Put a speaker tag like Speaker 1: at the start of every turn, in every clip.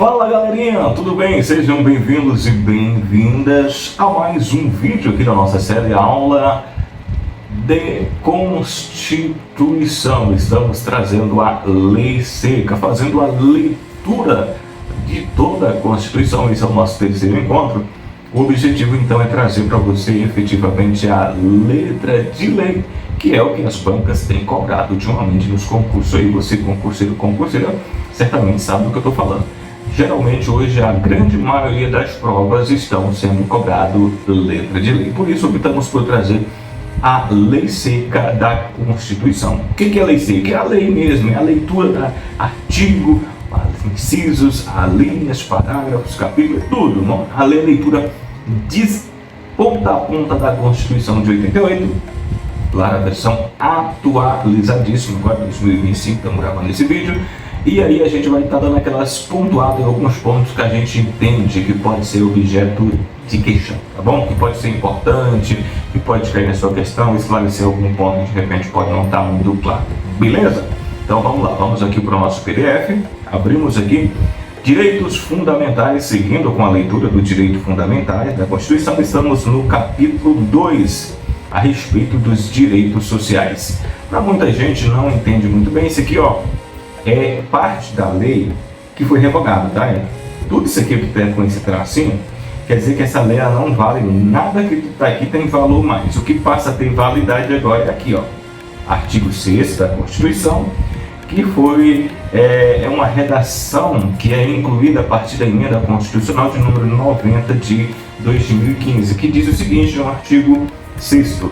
Speaker 1: Fala galerinha, tudo bem? Sejam bem-vindos e bem-vindas a mais um vídeo aqui da nossa série Aula de Constituição. Estamos trazendo a Lei Seca, fazendo a leitura de toda a Constituição. Esse é o nosso terceiro encontro. O objetivo então é trazer para você efetivamente a letra de lei, que é o que as bancas têm cobrado ultimamente nos concursos. Aí você, concurseira, certamente sabe do que eu estou falando. Geralmente hoje a grande maioria das provas estão sendo cobrado letra de lei. Por isso optamos por trazer a Lei Seca da Constituição. O que é a Lei Seca? É a lei mesmo, é a leitura da artigo, incisos, linhas, parágrafos, capítulos, tudo. Não? A leitura de ponta a ponta da Constituição de 88. Claro, a versão atualizadíssima, agora 2025, estamos gravando esse vídeo. E aí a gente vai estar dando aquelas pontuadas em alguns pontos que a gente entende que pode ser objeto de questão, tá bom? Que pode ser importante, que pode cair na sua questão, esclarecer algum ponto que de repente pode não estar muito claro. Beleza? Então vamos lá, vamos aqui para o nosso PDF, abrimos aqui Direitos Fundamentais, seguindo com a leitura do Direito Fundamentais da Constituição, estamos no capítulo 2, a respeito dos direitos sociais. Para muita gente não entende muito bem, isso aqui ó, é parte da lei que foi revogada, tá? Tudo isso aqui que tem com esse tracinho, quer dizer que essa lei não vale nada, que está aqui tem valor mais. O que passa a ter validade agora é aqui, ó, artigo 6º da Constituição, que foi uma redação que é incluída a partir da emenda constitucional de número 90 de 2015, que diz o seguinte no artigo 6º: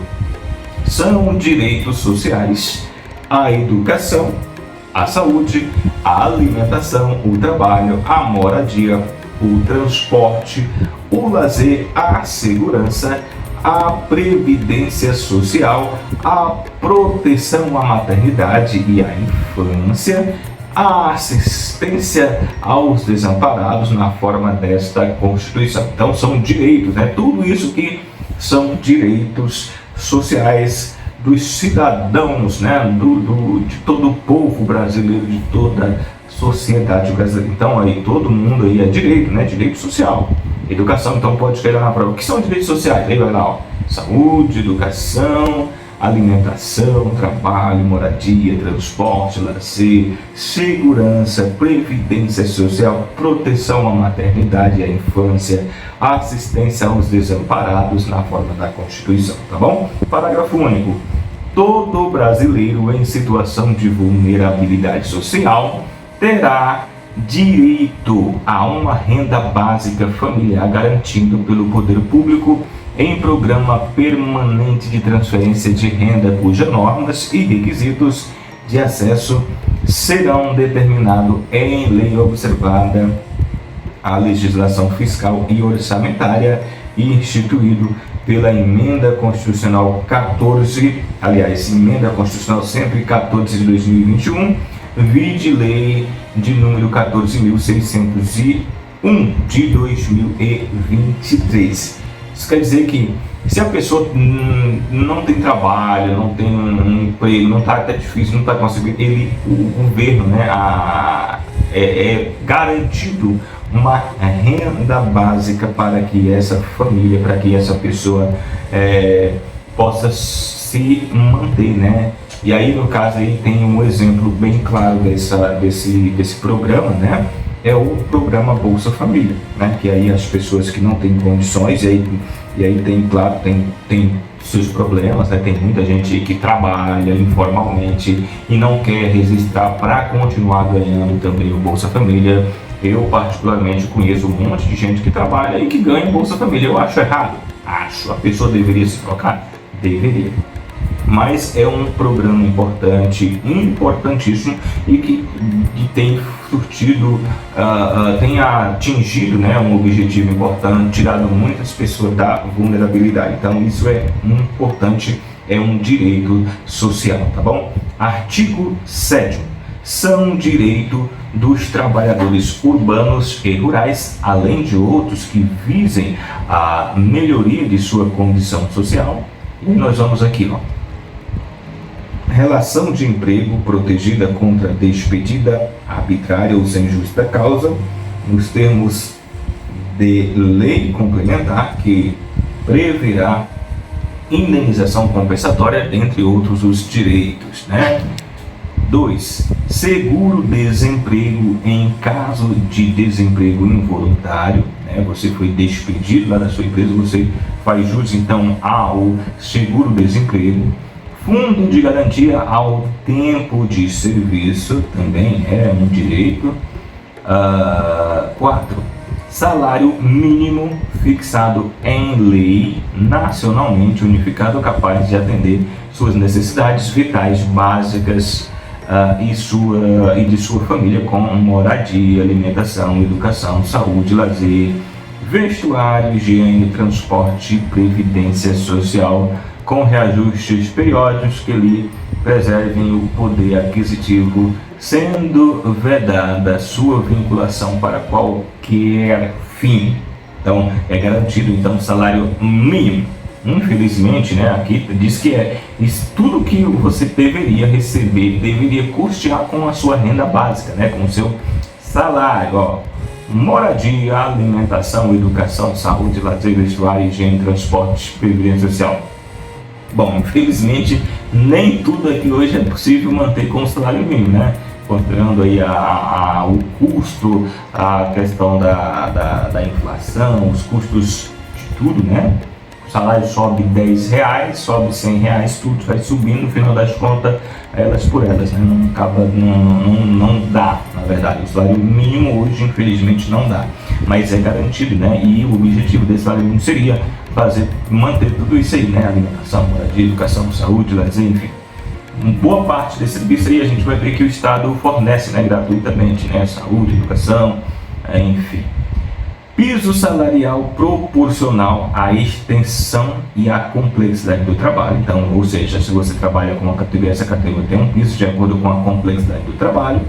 Speaker 1: são direitos sociais a educação, a saúde, a alimentação, o trabalho, a moradia, o transporte, o lazer, a segurança, a previdência social, a proteção à maternidade e à infância, a assistência aos desamparados na forma desta Constituição. Então são direitos, né? Tudo isso que são direitos sociais dos cidadãos, né, de todo o povo brasileiro, de toda a sociedade brasileira. Então aí todo mundo aí é direito, né, direito social. Educação, então pode cair lá na prova. O que são direitos sociais? Aí vai lá, ó, saúde, educação, alimentação, trabalho, moradia, transporte, lazer, segurança, previdência social, proteção à maternidade e à infância, assistência aos desamparados na forma da Constituição, tá bom? Parágrafo único. Todo brasileiro em situação de vulnerabilidade social terá direito a uma renda básica familiar garantido pelo poder público em programa permanente de transferência de renda cujas normas e requisitos de acesso serão determinados em lei observada a legislação fiscal e orçamentária e instituído pela Emenda Constitucional 14, aliás, Emenda Constitucional 114 de 2021, vide Lei de número 14.601 de 2023. Isso quer dizer que se a pessoa não tem trabalho, não tem um emprego, não está até difícil, não está conseguindo, o governo, né, é garantido uma renda básica para que essa família, para que essa pessoa possa se manter, né? E aí no caso aí tem um exemplo bem claro desse programa, né? É o programa Bolsa Família, né? Que aí as pessoas que não têm condições, e aí tem, claro, tem seus problemas, né? Tem muita gente que trabalha informalmente e não quer registrar para continuar ganhando também o Bolsa Família. Eu particularmente conheço um monte de gente que trabalha e que ganha Bolsa Família. Eu acho errado? Acho. A pessoa deveria se trocar? Deveria. Mas é um programa importante, importantíssimo, e que tem surtido, tem atingido, né, um objetivo importante, tirado muitas pessoas da vulnerabilidade. Então isso é importante, é um direito social, tá bom? Artigo 7º. São direito dos trabalhadores urbanos e rurais, além de outros que visem a melhoria de sua condição social. E nós vamos aqui, ó. Relação de emprego protegida contra despedida arbitrária ou sem justa causa, nos termos de lei complementar que preverá indenização compensatória, dentre outros os direitos, né? 2. Seguro-desemprego em caso de desemprego involuntário, né? Você foi despedido lá da sua empresa, você faz jus então ao seguro-desemprego. Fundo de garantia ao tempo de serviço, também é um direito. 4. Salário mínimo fixado em lei, nacionalmente unificado, capaz de atender suas necessidades vitais básicas e de sua família, como moradia, alimentação, educação, saúde, lazer, vestuário, higiene, transporte e previdência social, com reajustes periódicos que lhe preservem o poder aquisitivo, sendo vedada sua vinculação para qualquer fim. Então, é garantido então salário mínimo. Infelizmente, né, aqui diz que isso, tudo que você deveria receber, deveria custear com a sua renda básica, né, com o seu salário, ó. Moradia, alimentação, educação, saúde, lazer, vestuário, higiene, transporte, previdência social. Bom, infelizmente, nem tudo aqui hoje é possível manter com o salário mínimo, né? Considerando aí o custo, a questão da inflação, os custos de tudo, né? O salário sobe R$10, sobe R$100, tudo vai subindo, no final das contas, elas por elas, né? Não dá, na verdade. O salário mínimo hoje, infelizmente, não dá. Mas é garantido, né? E o objetivo desse salário mínimo seria manter tudo isso aí, né? Alimentação, moradia, educação, saúde, lazer, enfim. Boa parte desse serviço aí a gente vai ver que o Estado fornece, né, gratuitamente, né? Saúde, educação, enfim. Piso salarial proporcional à extensão e à complexidade do trabalho. Então, ou seja, se você trabalha com uma categoria, essa categoria tem um piso de acordo com a complexidade do trabalho.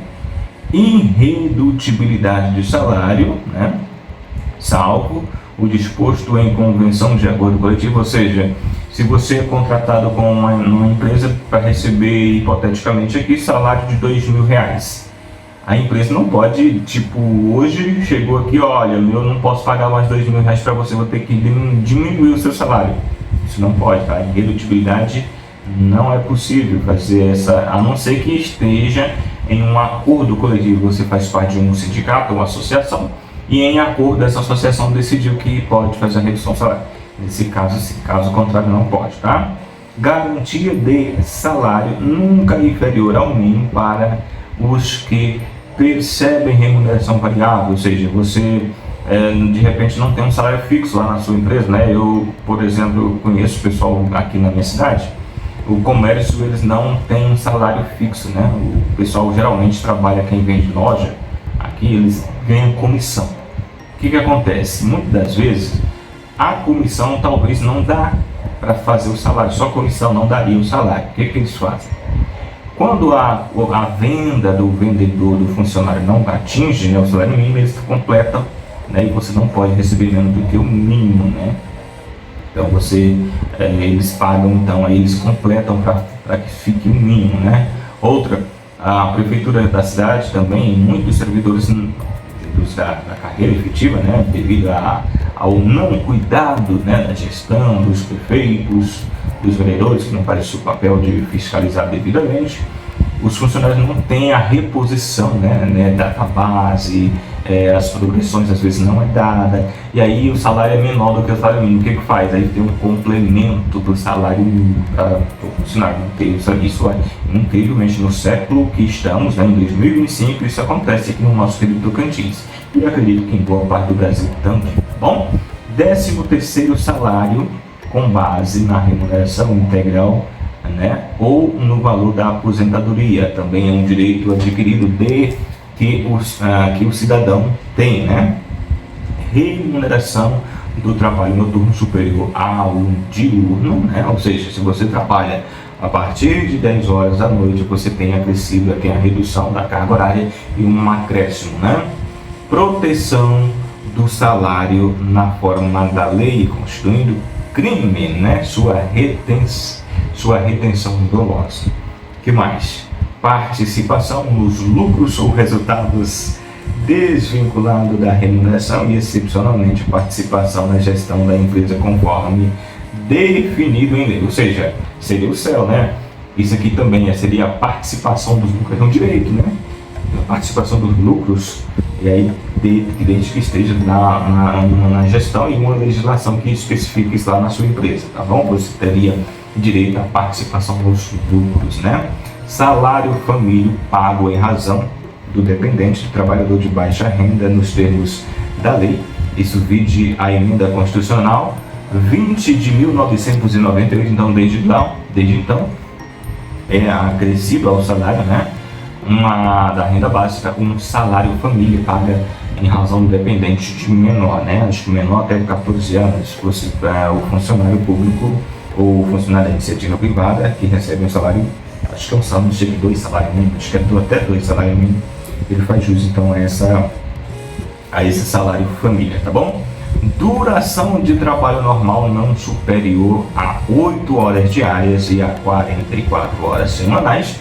Speaker 1: Irredutibilidade de salário, né? Salvo o disposto em convenção de acordo coletivo, ou seja, se você é contratado com uma empresa para receber, hipoteticamente aqui, salário de R$2.000, a empresa não pode, tipo, hoje chegou aqui, olha, eu não posso pagar mais R$2.000 para você, vou ter que diminuir o seu salário. Isso não pode, tá? Irredutibilidade não é possível fazer essa, a não ser que esteja em um acordo coletivo, você faz parte de um sindicato ou uma associação, e em acordo essa associação decidiu que pode fazer a redução salarial. Nesse caso, sim, caso contrário, não pode, tá? Garantia de salário nunca inferior ao mínimo para os que percebem remuneração variável, ou seja, você de repente não tem um salário fixo lá na sua empresa, né? Eu, por exemplo, conheço pessoal aqui na minha cidade, o comércio eles não tem um salário fixo, né? O pessoal geralmente trabalha, quem vende loja, aqui eles ganham comissão. O que acontece? Muitas das vezes a comissão talvez não dá para fazer o salário, só a comissão não daria o salário. O que eles fazem? Quando a venda do vendedor, do funcionário não atinge, né, o salário mínimo, eles completam, né, e você não pode receber menos do que o mínimo, né? Então eles pagam, então aí eles completam para que fique o mínimo, né? Outra, a prefeitura da cidade também, muitos servidores da carreira efetiva, né, devido ao não cuidado, né, da gestão dos prefeitos, dos vereadores, que não fazem o seu papel de fiscalizar devidamente, os funcionários não têm a reposição, né, da base, as progressões às vezes não é dada, e aí o salário é menor do que o salário mínimo. O que faz? Aí tem um complemento do salário mínimo para o funcionário. Isso é incrivelmente no século que estamos, né, em 2025, isso acontece aqui no nosso querido Tocantins, e eu acredito que em boa parte do Brasil também. Bom, 13º salário com base na remuneração integral, né, ou no valor da aposentadoria, também é um direito adquirido que o cidadão tem, né? Remuneração do trabalho noturno superior ao diurno, né? Ou seja, se você trabalha a partir de 10 horas da noite, você tem acrescido, tem a redução da carga horária e um acréscimo, né? Proteção do salário na forma da lei, constituindo crime, né? Sua retenção dolosa. Que mais? Participação nos lucros ou resultados desvinculado da remuneração e excepcionalmente participação na gestão da empresa conforme definido em lei. Ou seja, seria o céu, né? Isso aqui também seria a participação dos lucros, é um direito, né? A participação dos lucros, e aí desde que esteja na gestão e uma legislação que especifique isso lá na sua empresa, tá bom? Você teria direito à participação dos lucros, né? Salário família pago em razão do dependente, do trabalhador de baixa renda, nos termos da lei. Isso vide a emenda constitucional 20 de 1998, então desde então é acrescido ao salário, né? Da renda básica, um salário família paga em razão do dependente de menor, né? Acho que menor até 14 anos, se fosse o funcionário público ou funcionário da iniciativa privada que recebe um salário, acho que é um salário, não sei, 2 salários mínimos, acho que é até 2 salários mínimos, ele faz jus então a esse salário família, tá bom? Duração de trabalho normal não superior a 8 horas diárias e a 44 horas semanais,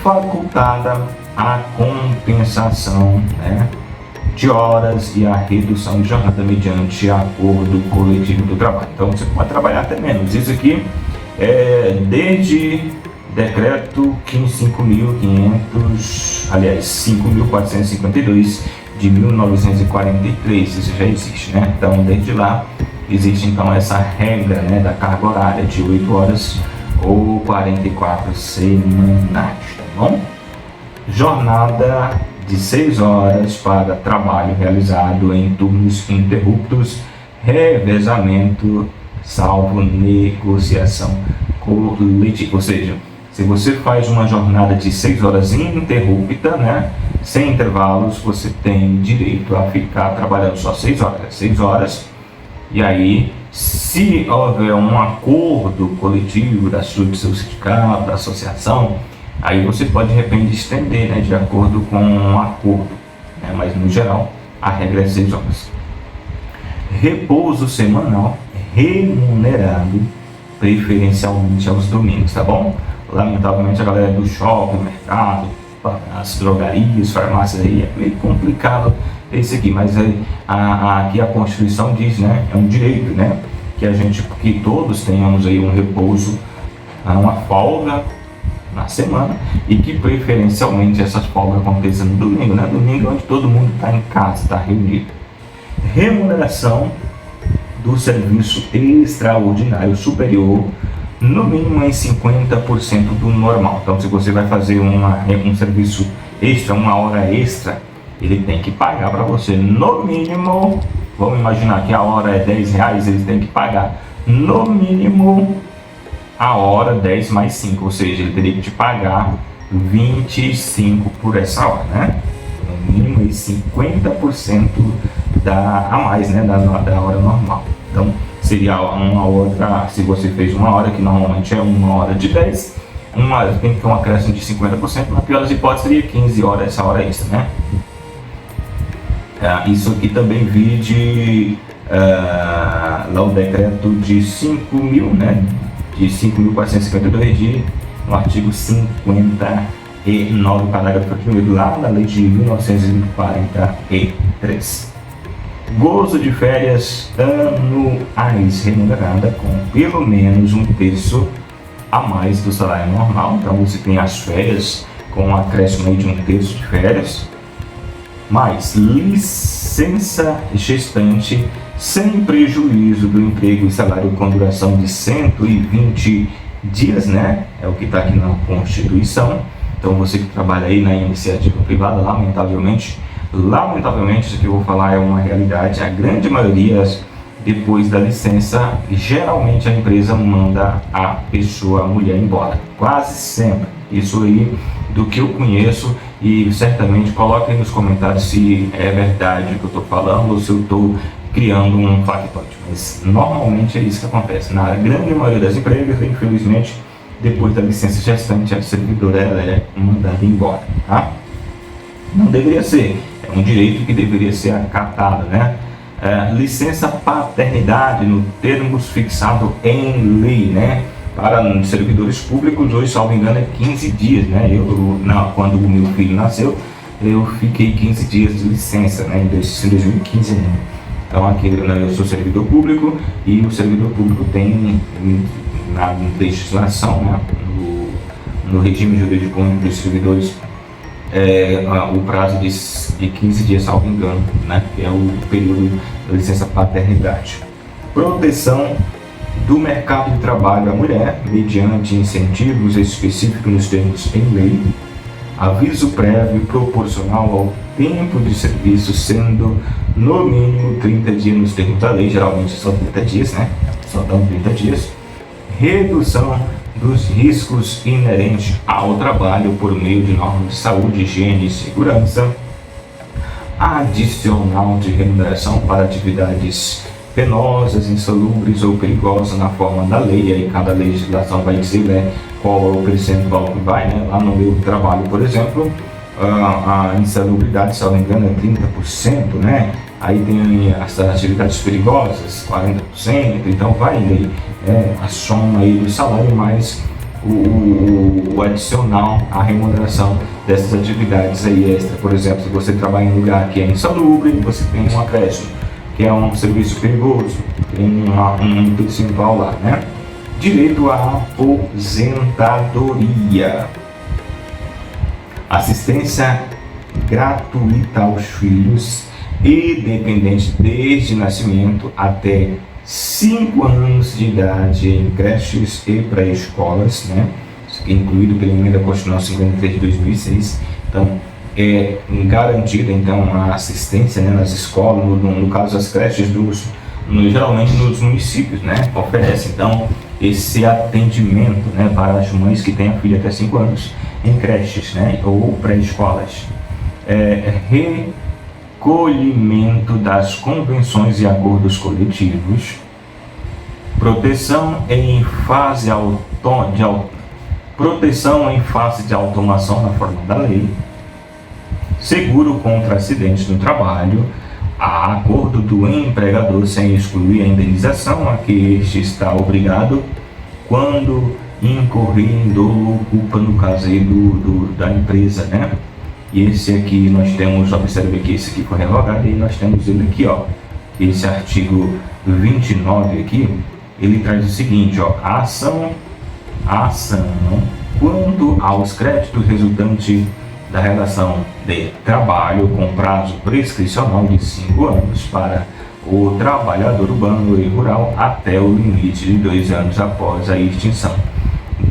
Speaker 1: facultada a compensação, né, de horas e a redução de jornada mediante acordo coletivo do trabalho. Então você pode trabalhar até menos. Isso aqui é desde decreto 5.452 de 1943, isso já existe, né? Então desde lá existe então essa regra, né, da carga horária de 8 horas ou 44 semanais, tá bom? Jornada de 6 horas para trabalho realizado em turnos interruptos, revezamento, salvo negociação coletiva. Ou seja, se você faz uma jornada de 6 horas ininterrupta, né, sem intervalos, você tem direito a ficar trabalhando só 6 horas. 6 horas, e aí, se houver um acordo coletivo do seu sindicato, da associação, aí você pode de repente estender, né, de acordo com um acordo, né, mas no geral a regra é 6 horas. Repouso semanal remunerado preferencialmente aos domingos, tá bom? Lamentavelmente a galera do shopping, mercado, as drogarias, farmácias aí, é meio complicado esse aqui, mas aqui a Constituição diz, né, é um direito, né, que todos tenhamos aí um repouso, uma folga na semana, e que preferencialmente essas folgas aconteçam no domingo, né? Domingo é onde todo mundo está em casa, está reunido. Remuneração do serviço extraordinário superior, no mínimo em 50% do normal. Então, se você vai fazer um serviço extra, uma hora extra, ele tem que pagar para você no mínimo, vamos imaginar que a hora é R$10, ele tem que pagar no mínimo a hora 10 mais 5, ou seja, ele teria que te pagar 25 por essa hora, né? No mínimo 50% a mais, né, da hora normal. Então seria uma outra, se você fez uma hora, que normalmente é uma hora de 10, tem que ter um acréscimo de 50%, na pior das hipóteses seria 15 horas essa hora extra, né? Isso aqui também vide lá o decreto de 5.000, né? De 5.452 no artigo 59, parágrafo 1º, lá na lei de 1943. Gozo de férias anuais remunerada com pelo menos um terço a mais do salário normal. Então você tem as férias com um acréscimo aí de um terço de férias, mais licença gestante sem prejuízo do emprego e salário com duração de 120 dias, né? É o que está aqui na Constituição. Então você que trabalha aí na iniciativa privada, lamentavelmente, isso que eu vou falar é uma realidade. A grande maioria, depois da licença, geralmente a empresa manda a mulher embora, quase sempre. Isso aí do que eu conheço, e certamente coloquem nos comentários se é verdade o que eu estou falando ou se eu estou criando um factoide, mas normalmente é isso que acontece. Na grande maioria das empresas, infelizmente, depois da licença gestante, a servidora é mandada embora, tá? Não deveria ser, é um direito que deveria ser acatado, né? Licença paternidade, no termos fixado em lei, né? Para servidores públicos, hoje, salvo engano, é 15 dias, né? Quando o meu filho nasceu, eu fiquei 15 dias de licença, né, em 2015 ainda. Então aqui, né, eu sou servidor público e o servidor público tem na legislação, né, no regime jurídico dos servidores, o prazo de 15 dias, salvo engano, né, que é o período da licença paternidade. Proteção do mercado de trabalho à mulher, mediante incentivos específicos nos termos em lei, aviso prévio proporcional ao tempo de serviço, sendo no mínimo 30 dias nos termos da lei, geralmente só 30 dias, né? Só dão 30 dias. Redução dos riscos inerentes ao trabalho por meio de normas de saúde, higiene e segurança. Adicional de remuneração para atividades penosas, insalubres ou perigosas na forma da lei. Aí cada legislação vai dizer, né, qual é o percentual que vai, né? Lá no meu trabalho, por exemplo, a insalubridade, se eu não me engano, é 30%, né? Aí tem as atividades perigosas, 40%, então vai aí, a soma aí do salário mais o adicional, a remuneração dessas atividades aí extra. Por exemplo, se você trabalha em um lugar que é insalubre, você tem um acréscimo, que é um serviço perigoso, tem um percentual lá, né? Direito à aposentadoria. Assistência gratuita aos filhos e dependentes desde nascimento até 5 anos de idade em creches e pré-escolas, né? Isso aqui é incluído pela emenda constitucional 53 de 2006. Então, é garantida então a assistência, né, nas escolas, no caso as creches geralmente nos municípios, né, oferece então esse atendimento, né, para as mães que têm a filha até 5 anos em creches, né, ou pré-escolas. Recolhimento das convenções e acordos coletivos, proteção em fase de automação na forma da lei, seguro contra acidentes no trabalho, a acordo do empregador sem excluir a indenização a que este está obrigado quando incorrer em dolo ou culpa, no caso aí da empresa, né? E esse aqui nós temos, observe que esse aqui foi revogado, e nós temos ele aqui, ó, esse artigo 29 aqui, ele traz o seguinte, ó, a ação quanto aos créditos resultantes da relação de trabalho com prazo prescricional de 5 anos para o trabalhador urbano e rural até o limite de 2 anos após a extinção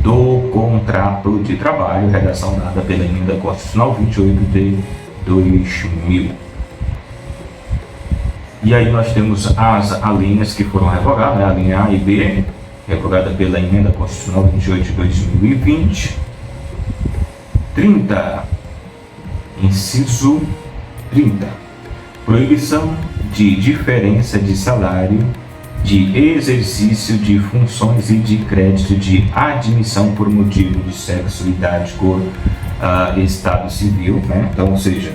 Speaker 1: do contrato de trabalho, redação dada pela emenda constitucional 28 de 2000. E aí nós temos as alíneas que foram revogadas, né? A linha A e B, revogada pela emenda constitucional 28 de 2020. 30. Inciso 30. Proibição de diferença de salário, de exercício de funções e de crédito de admissão por motivo de sexo, idade, cor, estado civil, né? Então, ou seja,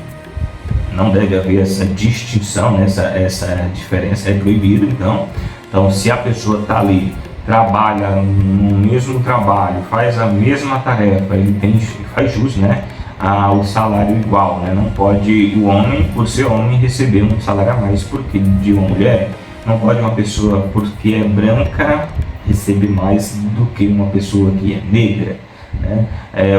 Speaker 1: não deve haver essa distinção, né? essa diferença, é proibido. Então, se a pessoa está ali, trabalha no mesmo trabalho, faz a mesma tarefa, ele faz jus, né, ao salário igual, né? Não pode o homem, por ser homem, receber um salário a mais porque de uma mulher. Não pode uma pessoa, porque é branca, receber mais do que uma pessoa que é negra, né?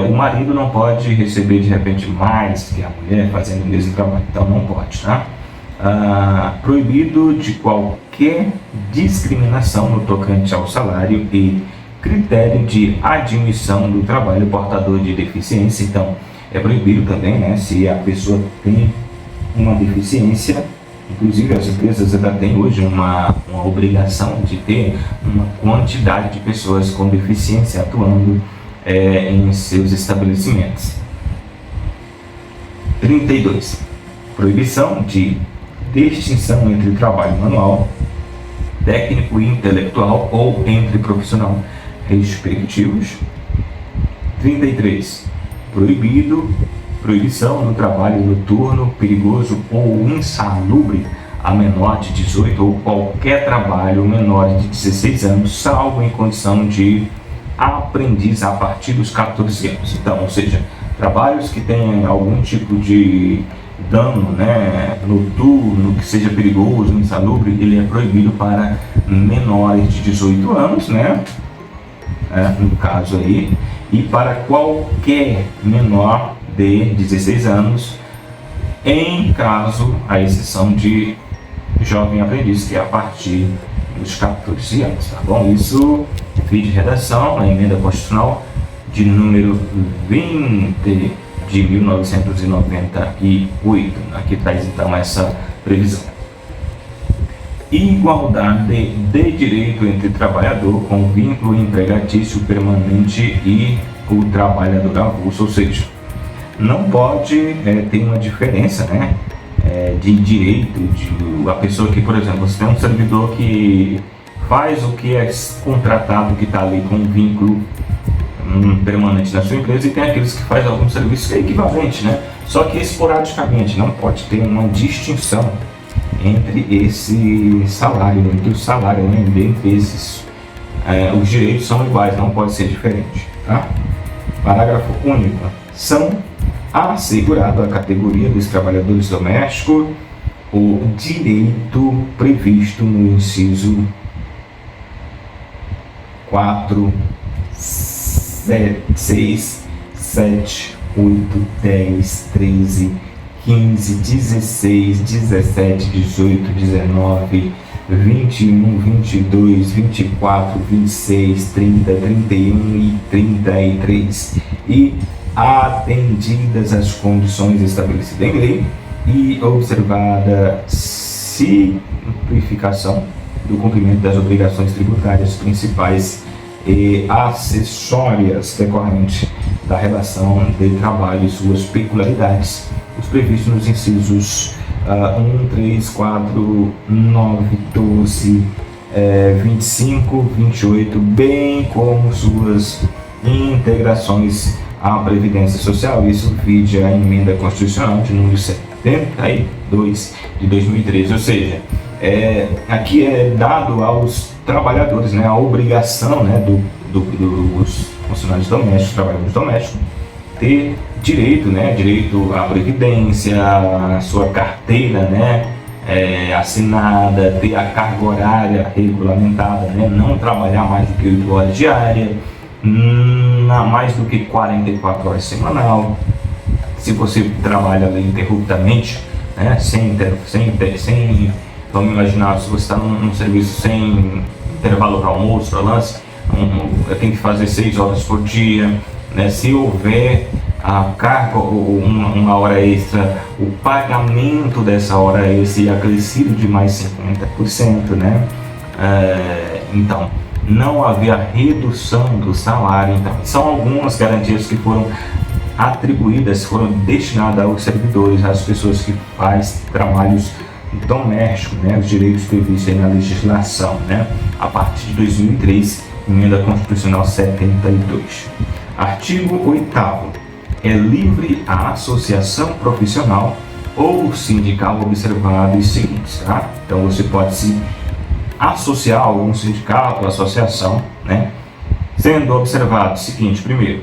Speaker 1: O marido não pode receber de repente mais que a mulher fazendo o mesmo trabalho, então não pode, tá? Proibido de qualquer discriminação no tocante ao salário e critério de admissão do trabalho portador de deficiência. Então, é proibido também, né, se a pessoa tem uma deficiência. Inclusive as empresas ainda têm hoje uma obrigação de ter uma quantidade de pessoas com deficiência atuando em seus estabelecimentos. 32. Proibição de distinção entre trabalho manual, técnico e intelectual ou entre profissional respectivos. 33. Proibição do trabalho noturno, perigoso ou insalubre a menor de 18 ou qualquer trabalho menor de 16 anos, salvo em condição de aprendiz a partir dos 14 anos. Então, ou seja, Trabalhos que tenham algum tipo de dano, né, noturno, que seja perigoso, insalubre, ele é proibido para menores de 18 anos, né, no caso aí, e para qualquer menor de 16 anos, em caso, a exceção de jovem aprendiz, que é a partir dos 14 anos, tá bom? Isso, fiz de redação, a emenda constitucional de número 20 de 1998. Aqui traz então essa previsão. Igualdade de direito entre trabalhador com vínculo empregatício permanente e o trabalhador avulso, ou seja, não pode ter uma diferença, né, de direito de a pessoa que, por exemplo, você tem um servidor que faz o que é contratado, que está ali com um vínculo permanente na sua empresa, e tem aqueles que fazem algum serviço que é equivalente, né? Só que esporadicamente, não pode ter uma distinção entre esse salário, entre o salário, né? Entre esses, os direitos são iguais, não pode ser diferente, tá? Parágrafo único. São assegurado à categoria dos trabalhadores domésticos o direito previsto no inciso 4, 6, 7, 8, 10, 13, 15, 16, 17, 18, 19, 21, 22, 24, 26, 30, 31 e 33. E atendidas as condições estabelecidas em lei e observada simplificação do cumprimento das obrigações tributárias principais e acessórias decorrentes da relação de trabalho e suas peculiaridades, os previstos nos incisos 1, 3, 4, 9, 12, 25, 28, bem como suas integrações à Previdência Social. Isso vide a emenda constitucional de número 72 de 2013, ou seja, aqui é dado aos trabalhadores, né, a obrigação, né, dos funcionários domésticos, trabalhadores domésticos, ter direito, né, direito à previdência, à sua carteira, né, assinada, ter a carga horária regulamentada, né, não trabalhar mais do que 8 horas diárias, mais do que 44 horas semanal. Se você trabalha ali interruptamente, né, sem, vamos imaginar, se você está num serviço sem intervalo para almoço, para lanche, tem que fazer 6 horas por dia, né? Se houver a carga ou uma hora extra, o pagamento dessa hora extra é acrescido de mais 50%, né? Então, não haver a redução do salário. Então, são algumas garantias que foram atribuídas, foram destinadas aos servidores, às pessoas que fazem trabalhos domésticos, né, os direitos previstos na legislação, né, a partir de 2003, emenda constitucional 72. Artigo 8º. É livre a associação profissional ou sindical observado os seguintes, tá? Então você pode se associar a algum sindicato, associação, né, sendo observado o seguinte: primeiro,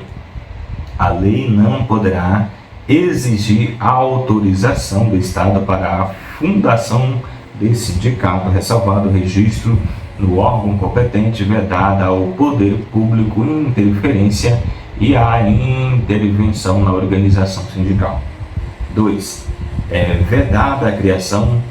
Speaker 1: a lei não poderá exigir a autorização do Estado para a fundação de sindicato, ressalvado o registro no órgão competente, vedada ao poder público interferência e a intervenção na organização sindical. 2. É vedada a criação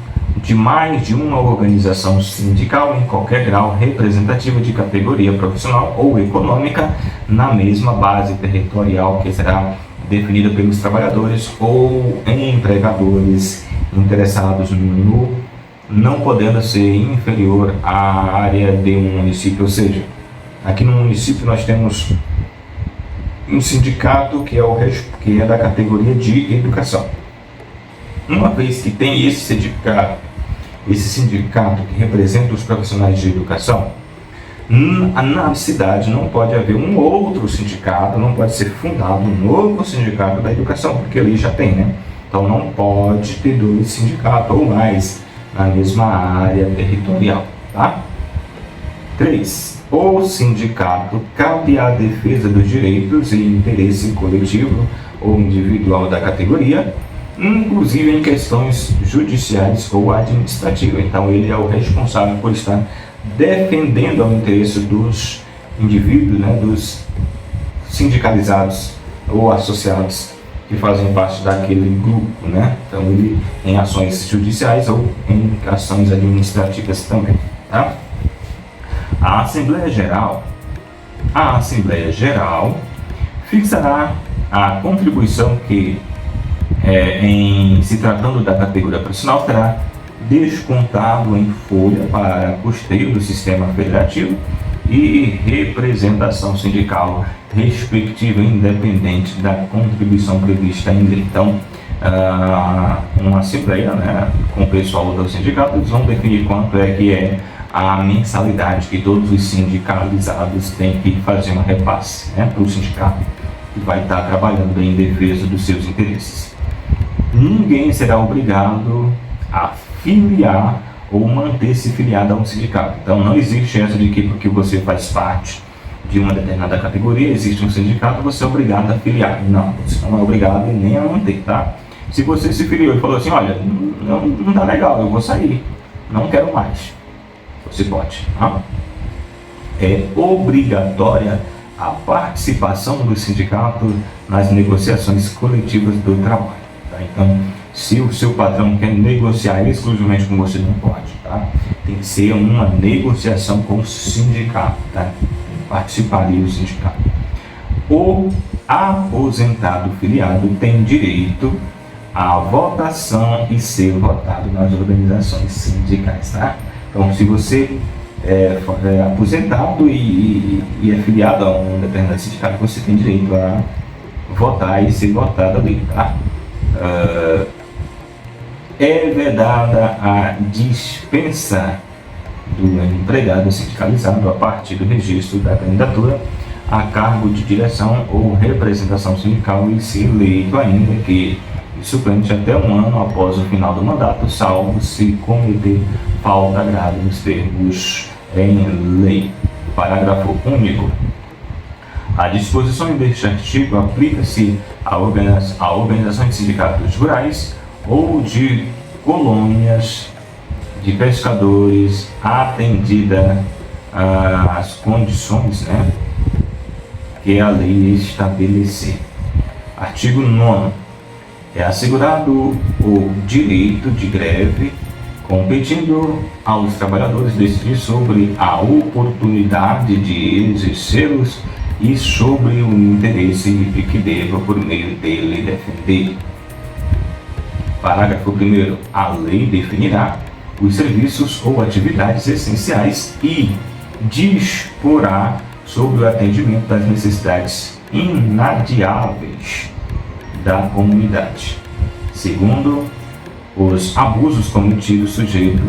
Speaker 1: de mais de uma organização sindical em qualquer grau representativa de categoria profissional ou econômica na mesma base territorial que será definida pelos trabalhadores ou empregadores interessados no, não podendo ser inferior à área de um município. Ou seja, aqui no município nós temos um sindicato que é da categoria de educação. Uma vez que tem esse sindicato que representa os profissionais de educação, na cidade não pode haver um outro sindicato, não pode ser fundado um novo sindicato da educação, porque ali já tem, né? Então não pode ter 2 sindicatos ou mais na mesma área territorial, tá? 3. O sindicato cabe à defesa dos direitos e interesse coletivo ou individual da categoria, inclusive em questões judiciais ou administrativas. Então ele é o responsável por estar defendendo o interesse dos indivíduos, né, dos sindicalizados ou associados que fazem parte daquele grupo, né? Então ele em ações judiciais ou em ações administrativas também, tá? A Assembleia Geral fixará a contribuição que, em se tratando da categoria profissional, terá descontado em folha para custeio do sistema federativo e representação sindical respectiva, independente da contribuição prevista em lei. Então, uma assembleia, né, com o pessoal do sindicato, eles vão definir quanto é que é a mensalidade que todos os sindicalizados têm que fazer um repasse, né, para o sindicato que vai estar trabalhando em defesa dos seus interesses. Ninguém será obrigado a filiar ou manter-se filiado a um sindicato. Então não existe essa de que porque você faz parte de uma determinada categoria, existe um sindicato, você é obrigado a filiar. Não, você não é obrigado nem a manter, tá? Se você se filiou e falou assim, olha, não tá legal, eu vou sair, não quero mais, você pode, tá? É obrigatória a participação do sindicato nas negociações coletivas do trabalho, tá? Então, se o seu patrão quer negociar exclusivamente com você, não pode, tá? Tem que ser uma negociação com o sindicato, tá? Participaria do sindicato. O aposentado filiado tem direito à votação e ser votado nas organizações sindicais, tá? Então, se você é aposentado e é filiado a um determinado sindicato, você tem direito a votar e ser votado ali, tá? É vedada a dispensa do empregado sindicalizado a partir do registro da candidatura a cargo de direção ou representação sindical e ser eleito ainda que suplente até um ano após o final do mandato, salvo se cometer falta grave nos termos em lei. Parágrafo único. A disposição deste artigo aplica-se a organizações de sindicatos rurais ou de colônias de pescadores, atendida às condições, né, que a lei estabelecer. Artigo 9º. É assegurado o direito de greve, competindo aos trabalhadores decidir sobre a oportunidade de exercê-los e sobre o interesse de que deva, por meio dele, defender. Parágrafo 1º. A lei definirá os serviços ou atividades essenciais e disporá sobre o atendimento das necessidades inadiáveis da comunidade. Segundo, os abusos cometidos sujeitos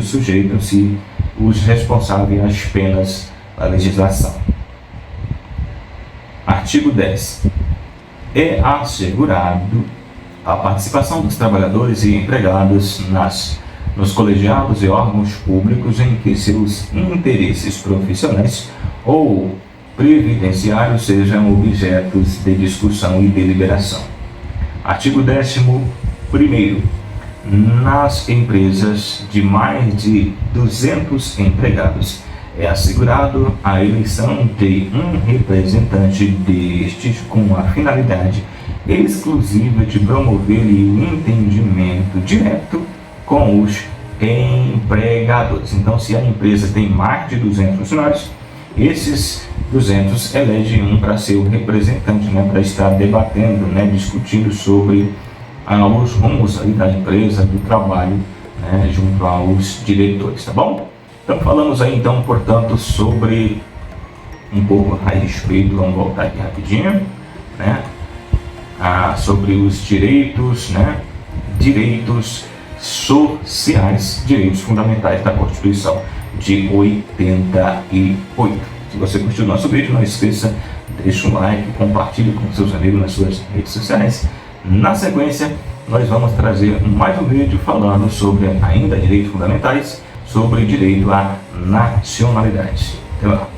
Speaker 1: sujeitam-se os responsáveis às penas da legislação. Artigo 10. É assegurado a participação dos trabalhadores e empregados nos colegiados e órgãos públicos em que seus interesses profissionais ou previdenciários sejam objetos de discussão e deliberação. Artigo 11º. Nas empresas de mais de 200 empregados, é assegurado a eleição de um representante destes com a finalidade exclusiva de promover o entendimento direto com os empregadores. Então, se a empresa tem mais de 200 funcionários, esses 200 elegem um para ser o representante, né, para estar debatendo, né, discutindo sobre os rumos aí da empresa, do trabalho, né, junto aos diretores, tá bom? Então falamos aí então, portanto, sobre um pouco a respeito, vamos voltar aqui rapidinho, né, sobre os direitos, né, direitos sociais, direitos fundamentais da Constituição de 88. Se você curtiu o nosso vídeo, não esqueça, deixa um like, compartilhe com seus amigos nas suas redes sociais. Na sequência, nós vamos trazer mais um vídeo falando sobre ainda direitos fundamentais, sobre direito à nacionalidade. Até lá.